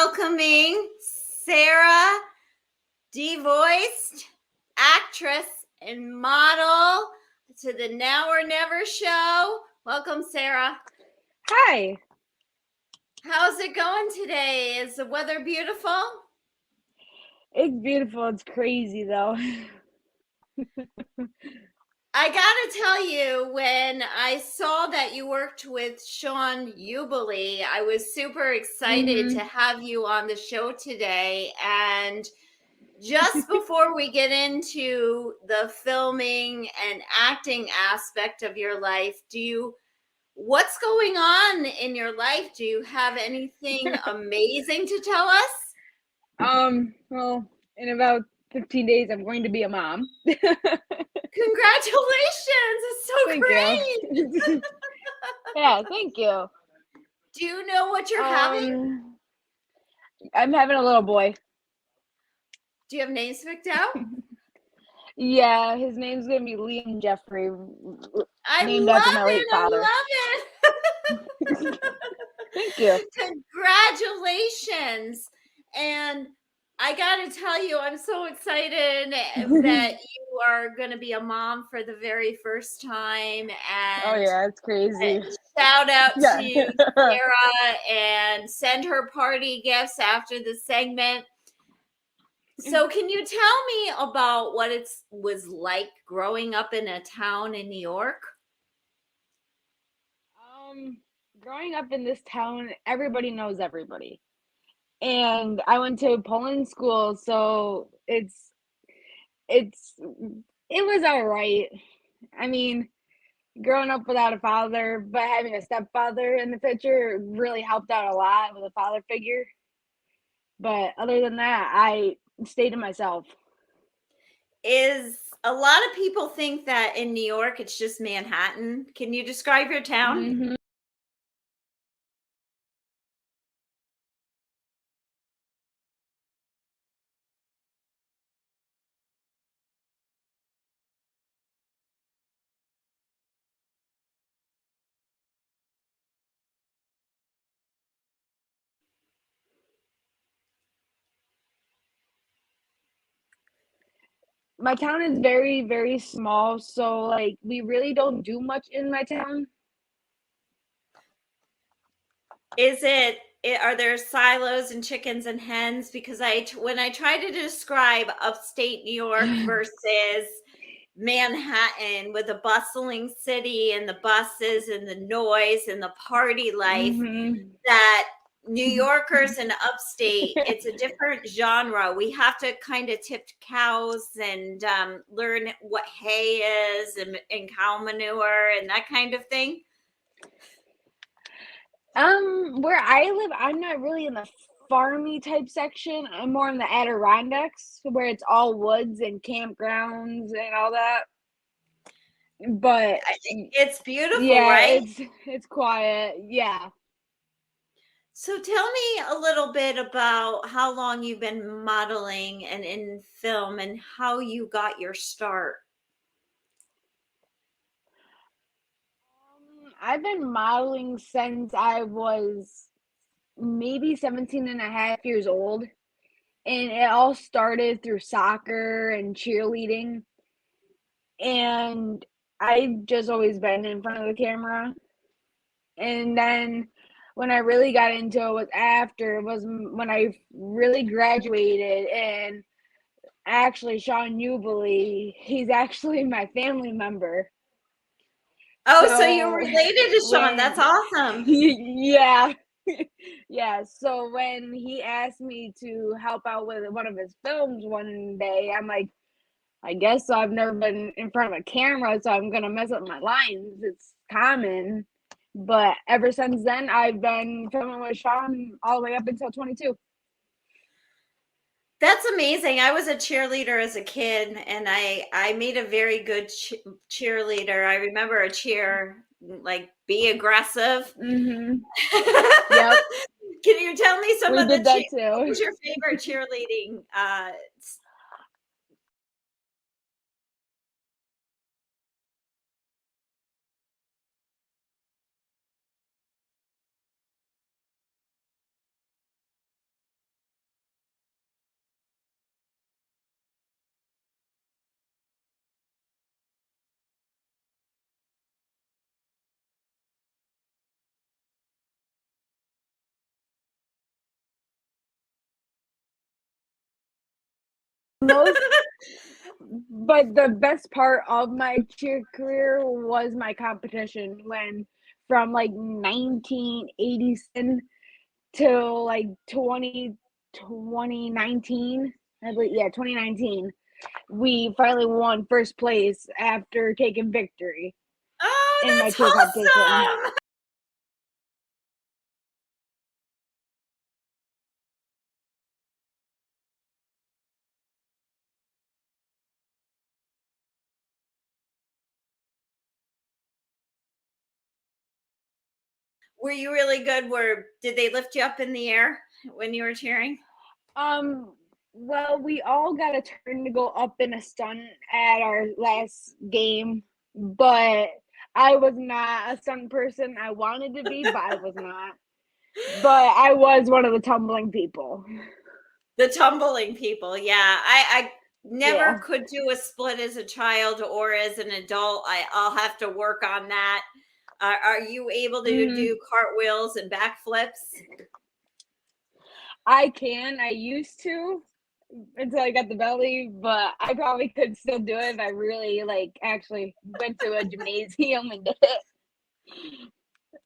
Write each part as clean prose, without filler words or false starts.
welcoming Sarah, devoiced actress and model to the Now or Never show. Welcome, Sarah. Hi. How's it going today? Is the weather beautiful? It's beautiful. It's crazy, though. I gotta tell you, when I saw that you worked with Sean Ubeli, I was super excited to have you on the show today. And just before we get into the filming and acting aspect of your life, what's going on in your life? Do you have anything amazing to tell us? Well, in about 15 days, I'm going to be a mom. Congratulations! It's so Thank great. you. Yeah, thank you. Do you know what you're having? I'm having a little boy. Do you have names picked out? Yeah, his name's gonna be Liam Jeffrey, I named after my love late it. father. I love it. Thank you. Congratulations. And I got to tell you, I'm so excited that you are going to be a mom for the very first time. And Oh, yeah, it's crazy. Shout out Yeah. to Sarah and send her party gifts after the segment. So can you tell me about what it was like growing up in a town in New York? Growing up in this town, everybody knows everybody. And I went to Poland school, so it was all right. I mean, growing up without a father, but having a stepfather in the picture really helped out a lot with a father figure. But other than that, I stayed to myself. Is a lot of people think that in New York it's just Manhattan. Can you describe your town? Mm-hmm. My town is very, very small, so like we really don't do much in my town. Are there silos and chickens and hens? Because when I try to describe upstate New York versus Manhattan with a bustling city and the buses and the noise and the party life, Mm-hmm. that New Yorkers and upstate, it's a different genre. We have to kind of tip cows and learn what hay is and cow manure and that kind of thing. Where I live, I'm not really in the farmy type section. I'm more in the Adirondacks, where it's all woods and campgrounds and all that. But It's beautiful, yeah, right? it's quiet. Yeah. So tell me a little bit about how long you've been modeling and in film and how you got your start. I've been modeling since I was maybe 17 and a half years old. And it all started through soccer and cheerleading. And I've just always been in front of the camera. And then when I really got into it was when I really graduated, and actually Sean Ubeli, he's actually my family member. Oh, so you're So related to Sean. That's awesome. yeah. Yeah, so when he asked me to help out with one of his films one day, I'm like, I guess so. I've never been in front of a camera, so I'm gonna mess up my lines. It's common. But ever since then, I've been filming with Sean all the way up until 22. That's amazing. I was a cheerleader as a kid, and I made a very good cheerleader. I remember a cheer like "Be aggressive." Mm-hmm. Yep. Can you tell me some We of the did that what too. was your favorite cheerleading most, but the best part of my cheer career was my competition when from like 1987 till like 2019, I believe, yeah, 2019, we finally won first place after taking victory Oh, in my that's cheer competition. awesome. Were you really good? Did they lift you up in the air when you were cheering? Um, well, we all got a turn to go up in a stunt at our last game, but I was not a stunt person. I wanted to be, but I was not. But I was one of the tumbling people. The tumbling people, yeah. I never Yeah. could do a split as a child or as an adult. I'll have to work on that. Are you able to Hmm. do cartwheels and backflips? I can. I used to until I got the belly, but I probably could still do it if I really like actually went to a gymnasium and did it.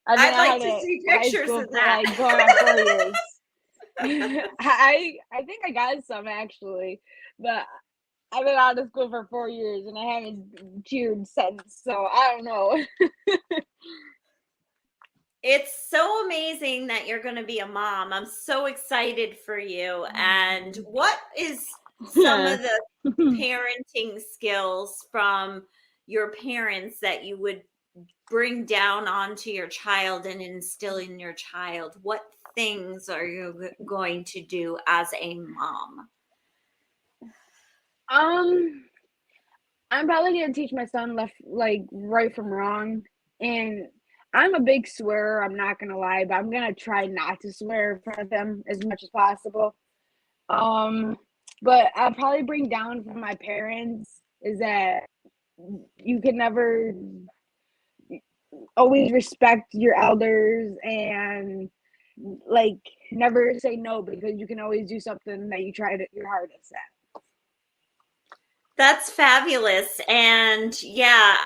I mean, I'd I like had to it see in high pictures school of for that. like going on 4 years. I think I got some actually, but I've been out of school for 4 years and I haven't cheered since, so I don't know. It's so amazing that you're going to be a mom. I'm so excited for you. And what is some of the parenting skills from your parents that you would bring down onto your child and instill in your child? What things are you going to do as a mom? um, I'm probably gonna teach my son left like right from wrong, and I'm a big swearer. I'm not gonna lie, but I'm gonna try not to swear in front of him as much as possible. Um, but I'll probably bring down from my parents is that you can never always respect your elders and like never say no because you can always do something that you tried your hardest at. That's fabulous. And yeah,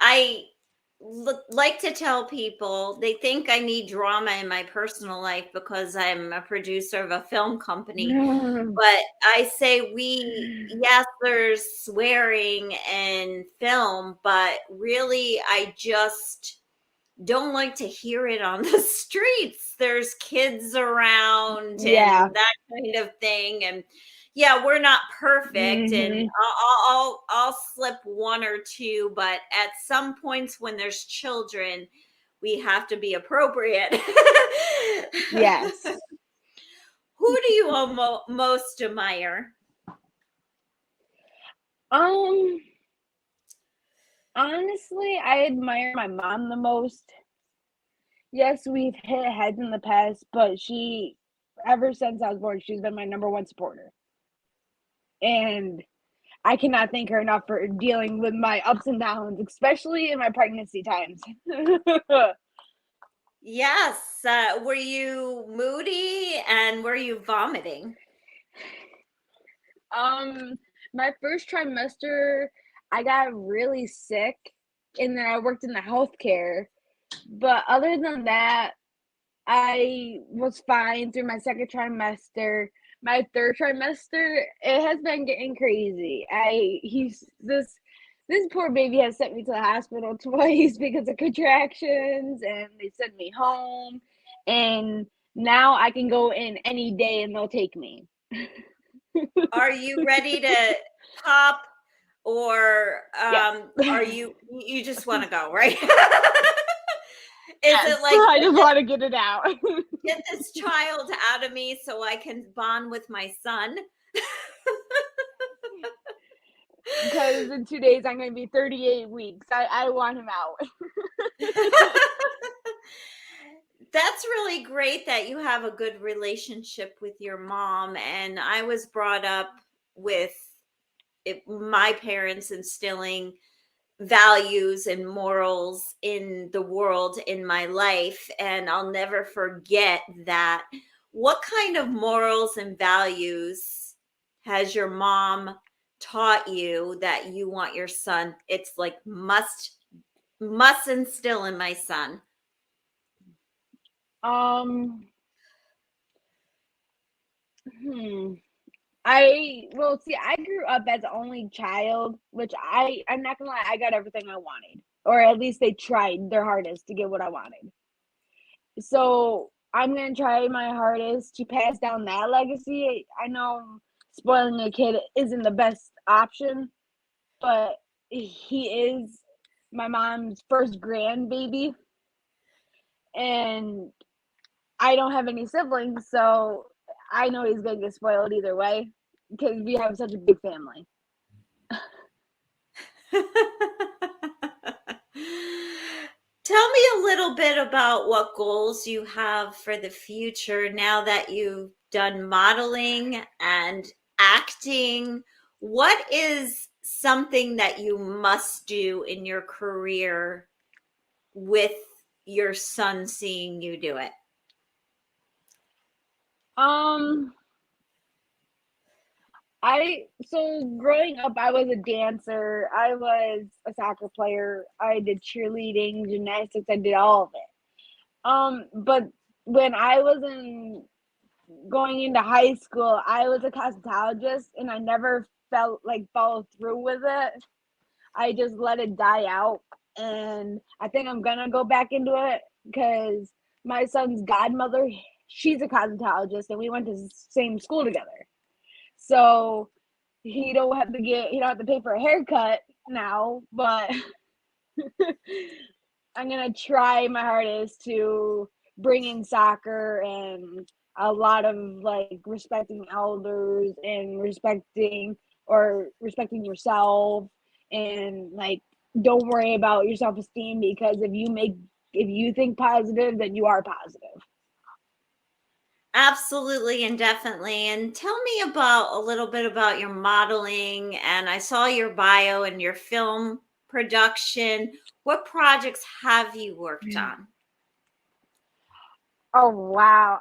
like to tell people they think I need drama in my personal life because I'm a producer of a film company. But I say yes, there's swearing in film, but really, I just don't like to hear it on the streets. There's kids around Yeah. and that kind of thing. And yeah, we're not perfect, and Hmm. I'll slip one or two, but at some points when there's children, we have to be appropriate. Yes. Who do you most admire? Um, honestly, I admire my mom the most. Yes, we've hit heads in the past, but she, ever since I was born, she's been my number one supporter. And I cannot thank her enough for dealing with my ups and downs, especially in my pregnancy times. Yes. Were you moody and were you vomiting? um, my first trimester, I got really sick, and then I worked in the healthcare. But other than that, I was fine through my second trimester. My third trimester, it has been getting crazy. This poor baby has sent me to the hospital twice because of contractions, and they sent me home. And now I can go in any day and they'll take me. Are you ready to pop, or Yes. are you just want to go, right? Is Yes. it like I just want to get it out. get this child out of me so I can bond with my son? Because in 2 days I'm going to be 38 weeks. I want him out. That's really great that you have a good relationship with your mom. And I was brought up with my parents instilling values and morals in the world in my life. And I'll never forget that. What kind of morals and values has your mom taught you that you want your son? It's like must instill in my son. Um, I grew up as the only child, which I'm not gonna lie, I got everything I wanted, or at least they tried their hardest to get what I wanted. So I'm gonna try my hardest to pass down that legacy. I know spoiling a kid isn't the best option, but he is my mom's first grandbaby, and I don't have any siblings, so I know he's gonna get spoiled either way because we have such a big family. Tell me a little bit about what goals you have for the future now that you've done modeling and acting. What is something that you must do in your career with your son seeing you do it? Um, growing up, I was a dancer. I was a soccer player. I did cheerleading, gymnastics. I did all of it. But when I was going into high school, I was a cosmetologist, and I never felt like followed through with it. I just let it die out, and I think I'm gonna go back into it because my son's godmother, she's a cosmetologist, and we went to the same school together. So he don't have to pay for a haircut now, but I'm gonna try my hardest to bring in soccer and a lot of like respecting elders and respecting yourself, and like don't worry about your self-esteem, because if you think positive, then you are positive. Absolutely and definitely. And tell me about a little bit about your modeling. And I saw your bio and your film production. What projects have you worked on? Oh wow.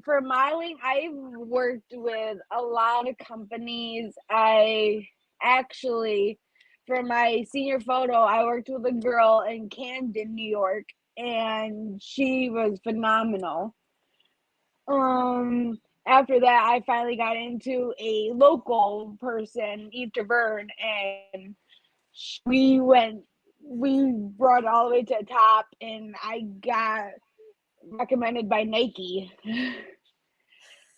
For modeling, I've worked with a lot of companies. I actually, for my senior photo, I worked with a girl in Camden, New York, and she was phenomenal. After that, I finally got into a local person, Eve Taverne, and we went, we brought it all the way to the top, and I got recommended by Nike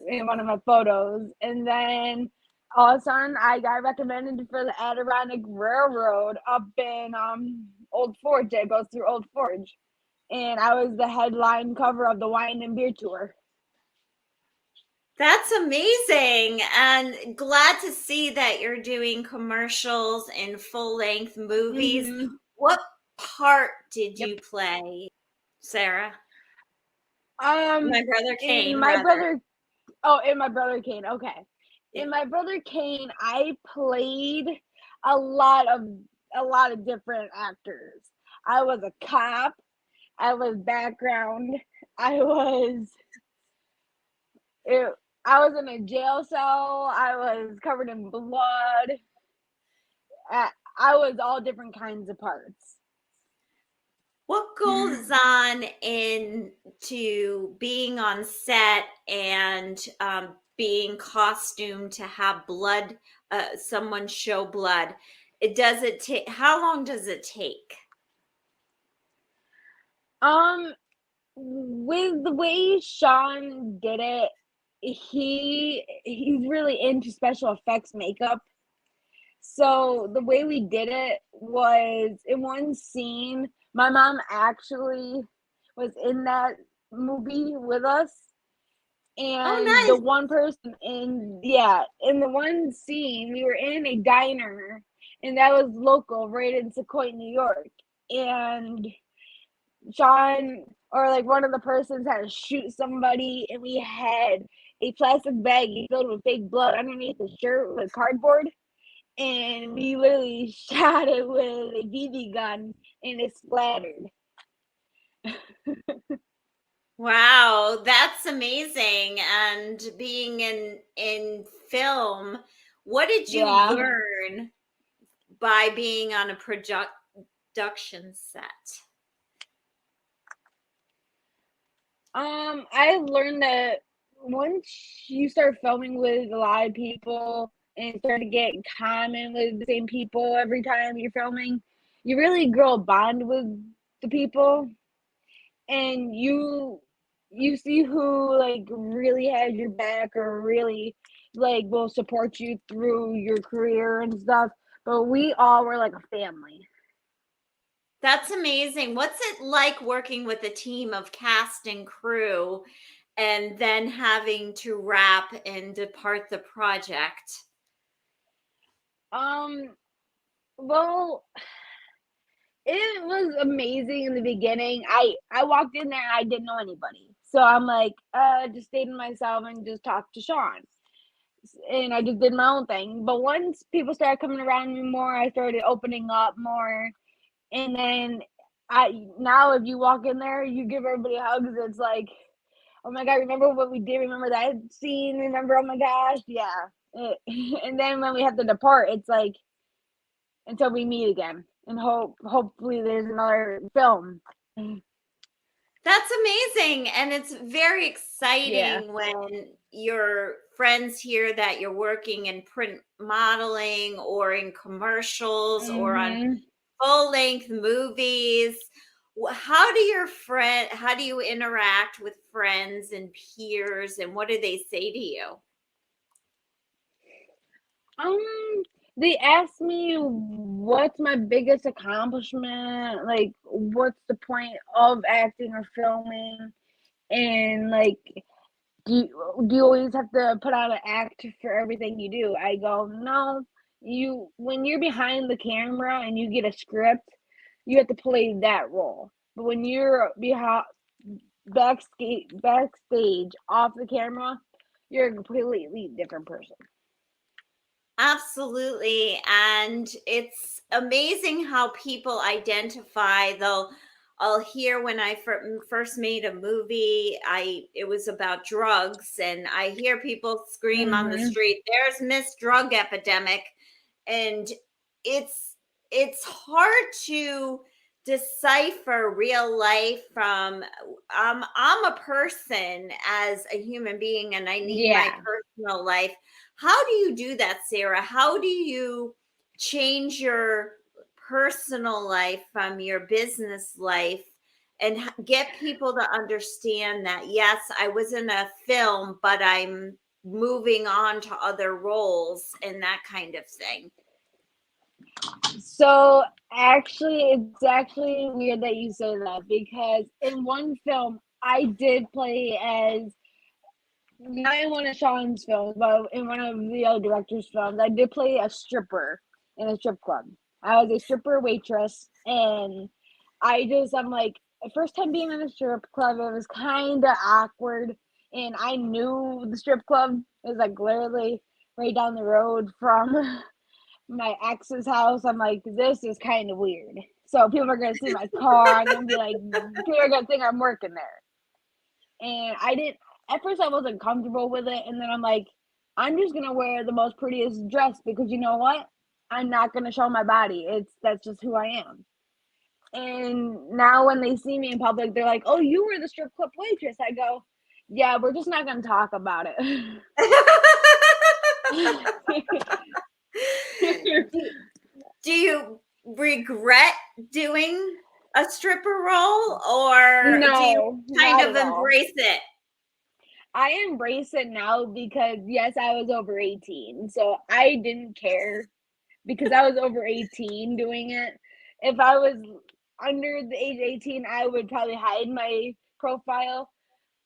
in one of my photos. And then all of a sudden, I got recommended for the Adirondack Railroad up in Old Forge. That goes through Old Forge, and I was the headline cover of the Wine and Beer Tour. That's amazing. And glad to see that you're doing commercials and full length movies. Mm-hmm. What part did Yep. you play, Sarah? Um, My brother in Kane, my rather. brother, oh, in my brother Kane. Okay, Yeah. in my brother Kane, I played a lot of a lot of different actors. I was a cop. I was background. I was it, I was in a jail cell. I was covered in blood. I was all different kinds of parts. What goes on into being on set and being costumed to have blood, someone show blood? It does it take, how long does it take? Um, with the way Sean did it, he's really into special effects makeup. So the way we did it was in one scene, my mom actually was in that movie with us. Oh, And the nice. one person in the one scene, we were in a diner, and that was local, right in Sequoia, New York. And Sean, or like one of the persons, had to shoot somebody, and we had a plastic bag filled with fake blood underneath the shirt with cardboard, and we literally shot it with a BB gun, and it splattered. Wow, that's amazing. And being in film, What did you Yeah. learn by being on a production set? I learned that once you start filming with a lot of people and start to get common with the same people every time you're filming, you really grow a bond with the people, and you see who like really has your back or really like will support you through your career and stuff. But we all were like a family. That's amazing. What's it like working with a team of cast and crew and then having to wrap and depart the project? Um, well, it was amazing in the beginning. I walked in there, I didn't know anybody. So I'm like, just stayed to myself and just talked to Sean. And I just did my own thing. But once people started coming around me more, I started opening up more. And then I now if you walk in there, you give everybody hugs. It's like, oh my god, remember what we did? Remember that scene? Remember? Oh my gosh, yeah. And then when we have to depart, it's like until we meet again, and hopefully there's another film. That's amazing. And it's very Yeah. exciting when your friends hear that you're working in print modeling or in commercials or on Mhm. full length movies. How do you interact with friends and peers, and what do they say to you? Um, they asked me what's my biggest accomplishment, like what's the point of acting or filming, and like do you always have to put on an act for everything you do? I go, no. You when you're behind the camera and you get a script, you have to play that role. But when you're behind backstage off the camera, you're a completely different person. Absolutely. And it's amazing how people identify. I'll hear when I first made a movie, it was about drugs, and I hear people scream on the Mhm. street, "There's Miss Drug Epidemic." And it's it's hard to decipher real life from I'm a person as a human being, and I need my Yeah. personal life. How do you do that, Sarah? How do you change your personal life from your business life and get people to understand that, yes, I was in a film, but I'm moving on to other roles and that kind of thing? So actually, it's actually weird that you say that because in one film I did play as not in one of Sean's films, but in one of the other director's films, I did play a stripper in a strip club. I was a stripper waitress, and I'm like, the first time being in a strip club, it was kind of awkward, and I knew the strip club. It was like literally right down the road from my ex's house. I'm like, this is kind of weird. So people are gonna see my car. I'm gonna be like, people are gonna think I'm working there. And I didn't. At first, I wasn't comfortable with it, and then I'm like, I'm just gonna wear the most prettiest dress because you know what? I'm not gonna show my body. That's just who I am. And now when they see me in public, they're like, "Oh, you were the strip club waitress." I go, "Yeah, we're just not gonna talk about it." do, do you regret doing a stripper role, or do you No, kind not of at all. embrace it? I embrace it now because yes, I was over 18, so I didn't care because I was over 18 doing it. If I was under the age of 18, I would probably hide my profile.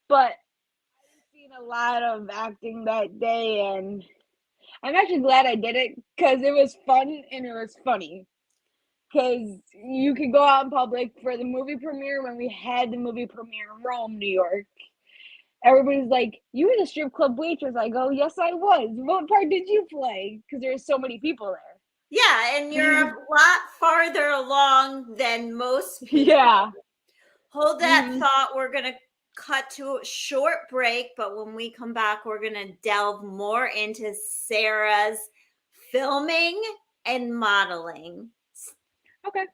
But I've seen a lot of acting that day, and I'm actually glad I did it because it was fun and it was funny. Because you could go out in public for the movie premiere when we had the movie premiere in Rome, New York. Everybody's like, "You were the strip club waitress." I go, "Yes, I was. What part did you play?" Because there's so many people Yeah, and you're there. a lot farther along than most people. Yeah. Hold that Hmm. thought. We're going to cut to a short break, but when we come back, we're going to delve more into Sarah's filming and modeling. Okay.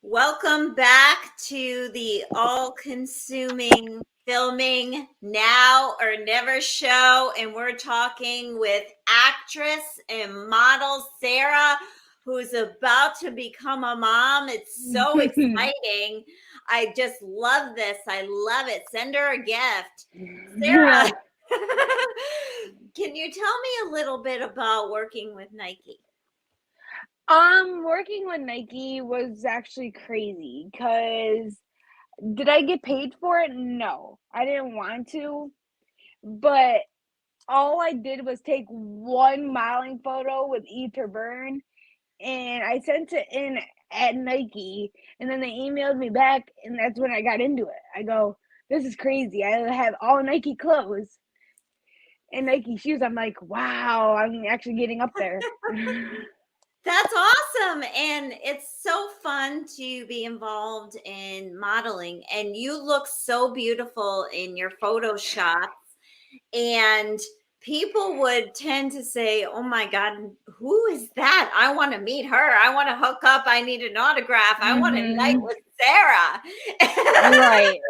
Welcome back to the all-consuming filming now or never show, and we're talking with actress and model Sarah, who's about to become a mom. It's so exciting. I just love this. I love it. Send her a gift. Sarah, can you tell me a little bit about working with Nike? Working with Nike was actually crazy because did I get paid for it? No, I didn't want to, but all I did was take one modeling photo with Ether Burn and I sent it in at Nike and then they emailed me back and that's when I got into it. I go, this is crazy. I have all Nike clothes and Nike shoes. I'm like, wow, I'm actually getting up there. That's awesome. And it's so fun to be involved in modeling. And you look so beautiful in your photo shots. And people would tend to say, oh my God, who is that? I want to meet her. I want to hook up. I need an autograph. I want to night with Sarah. Right.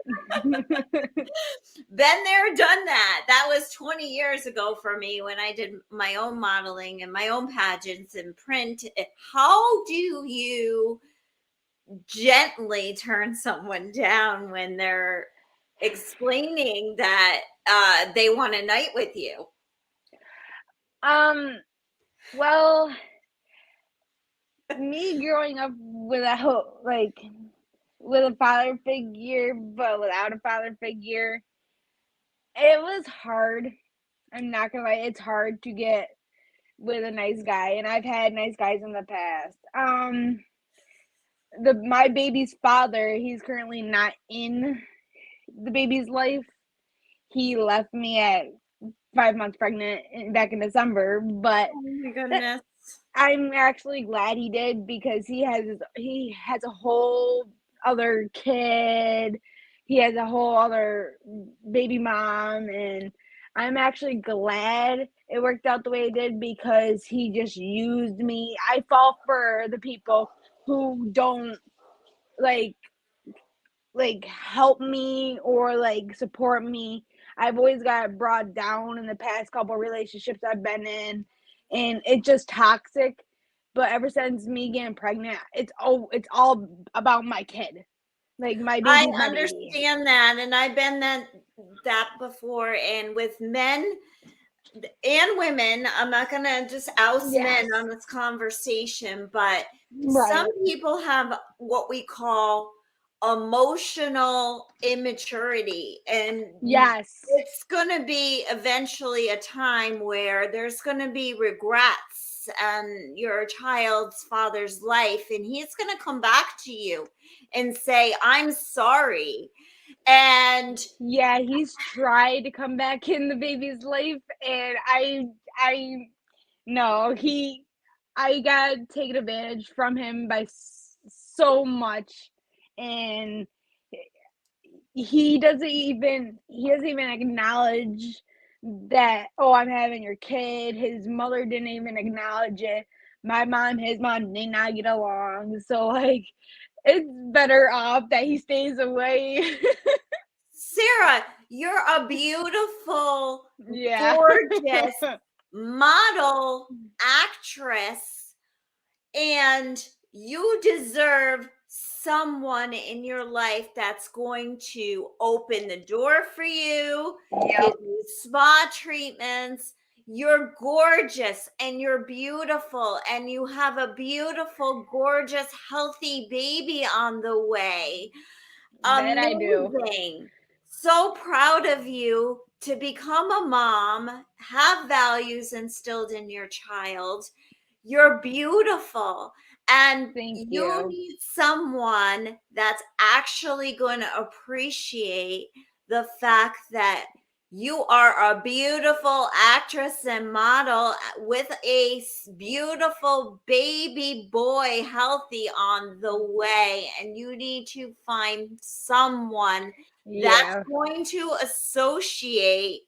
Been there, done that. That was 20 years ago for me when I did my own modeling and my own pageants and print. How do you gently turn someone down when they're explaining that they want a night with you? Well, me growing up without with a father figure, but without a father figure, it was hard. I'm not gonna lie, it's hard to get with a nice guy, and I've had nice guys in the past. My baby's father, he's currently not in the baby's life. He left me at 5 months pregnant back in December, but oh my goodness. I'm actually glad he did because he has a whole other kid. He has a whole other baby mom, and I'm actually glad it worked out the way it did because he just used me. I fall for the people who don't like help me or support me. I've always got brought down in the past couple relationships I've been in, and it's just toxic. But ever since me getting pregnant, it's all about my kid. Like my baby's I my baby. understand that, and I've been that before. And with men and women, I'm not gonna just oust men Yes. on this conversation, but some Right. people have what we call emotional immaturity, and Yes. it's gonna be eventually a time where there's gonna be regrets and your child's father's life, and he's gonna come back to you and say, I'm sorry. And Yeah, he's tried to come back in the baby's life, and no, I got taken advantage from him by so much, and he doesn't even acknowledge that, oh, I'm having your kid. His mother didn't even acknowledge it. My mom, his mom did not get along. So like it's better off that he stays away. Sarah, you're a beautiful, Yeah. gorgeous model, actress, and you deserve someone in your life that's going to open the door for you, give Yep. you spa treatments. You're gorgeous and you're beautiful, and you have a beautiful, gorgeous, healthy baby on the way. That I do. Amazing. So proud of you to become a mom, have values instilled in your child. You're beautiful. And Thank you you. need someone that's actually going to appreciate the fact that you are a beautiful actress and model with a beautiful baby boy healthy on the way. And you need to find someone that's Yeah. going to associate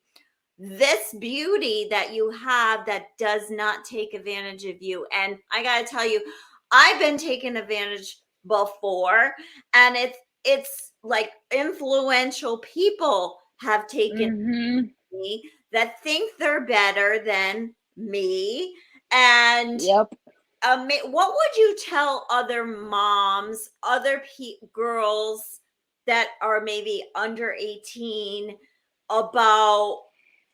this beauty that you have that does not take advantage of you. And I got to tell you, I've been taken advantage before, and it's like influential people have taken Mhm. me that think they're better than me. And Yep. what would you tell other moms, other girls that are maybe under 18 about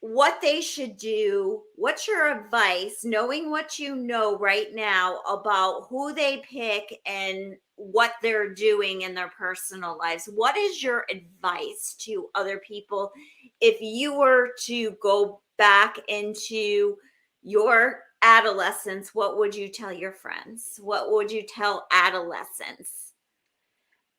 what they should do? What's your advice, knowing what you know right now about who they pick and what they're doing in their personal lives? What is your advice to other people if you were to go back into your adolescence? What would you tell your friends? What would you tell adolescents?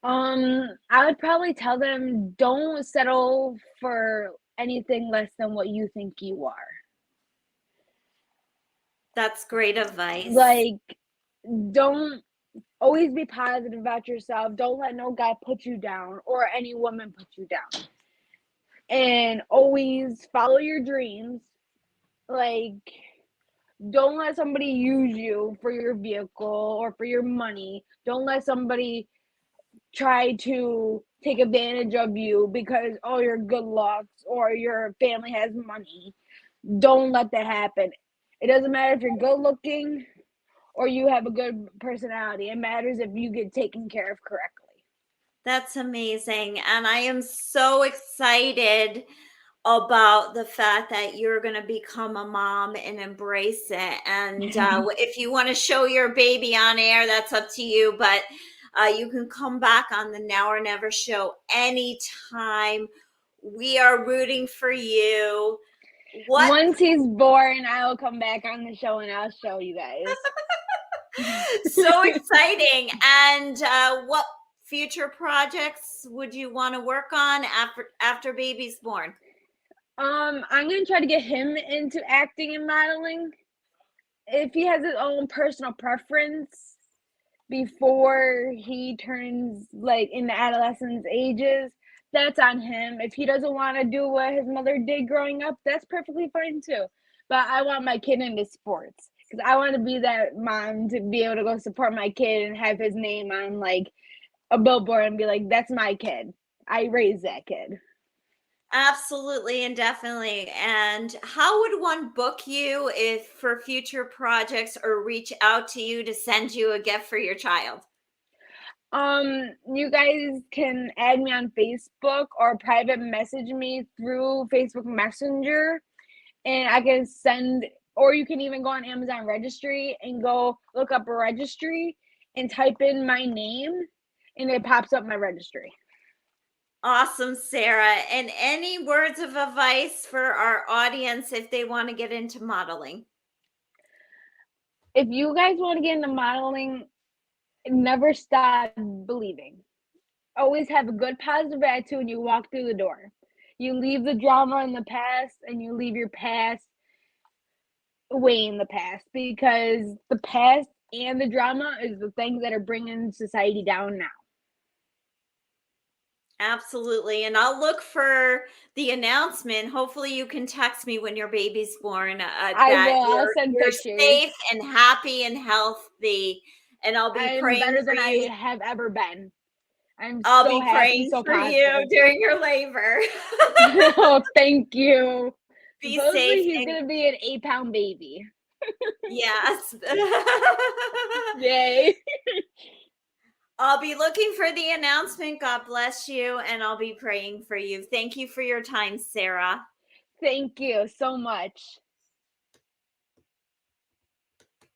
I would probably tell them don't settle for anything less than what you think you are. That's great advice. Like, don't always be positive about yourself. Don't let no guy put you down or any woman put you down. And always follow your dreams. Like, don't let somebody use you for your vehicle or for your money. Don't let somebody try to take advantage of you because, oh, your good looks or your family has money. Don't let that happen. It doesn't matter if you're good looking or you have a good personality. It matters if you get taken care of correctly. That's amazing. And I am so excited about the fact that you're going to become a mom and embrace it. And if you want to show your baby on air, that's up to you. But you can come back on the Now or Never show anytime. We are rooting for you. What Once he's born, I will come back on the show and I'll show you guys. so exciting. And what future projects would you want to work on after baby's born? I'm gonna try to get him into acting and modeling. If he has his own personal preference before he turns like in the adolescence ages, that's on him. If he doesn't want to do what his mother did growing up, that's perfectly fine too. But I want my kid into sports because I want to be that mom to be able to go support my kid and have his name on like a billboard and be like, that's my kid. I raised that kid. Absolutely and definitely. And how would one book you if for future projects or reach out to you to send you a gift for your child? You guys can add me on Facebook or private message me through Facebook Messenger, and I can send, or you can even go on Amazon Registry and go look up a registry and type in my name, and it pops up my registry. Awesome, Sarah. And any words of advice for our audience if they want to get into modeling? If you guys want to get into modeling, never stop believing. always have a good positive attitude when you walk through the door. You leave the drama in the past and you leave your past way in the past, because the past and the drama is the things that are bringing society down now. Absolutely. And I'll look for the announcement. Hopefully you can text me when your baby's born, I that will. I'll send you're pictures. safe and happy and healthy. And I'll be I'm praying better for than I you. have ever been. I'm I'll so be happy, praying so for you positive. during your labor. Oh, thank you. Be safe Supposedly he's and gonna be an 8-pound baby. yes. Yay. I'll be looking for the announcement. God bless you. And I'll be praying for you. Thank you for your time, Sarah. Thank you so much.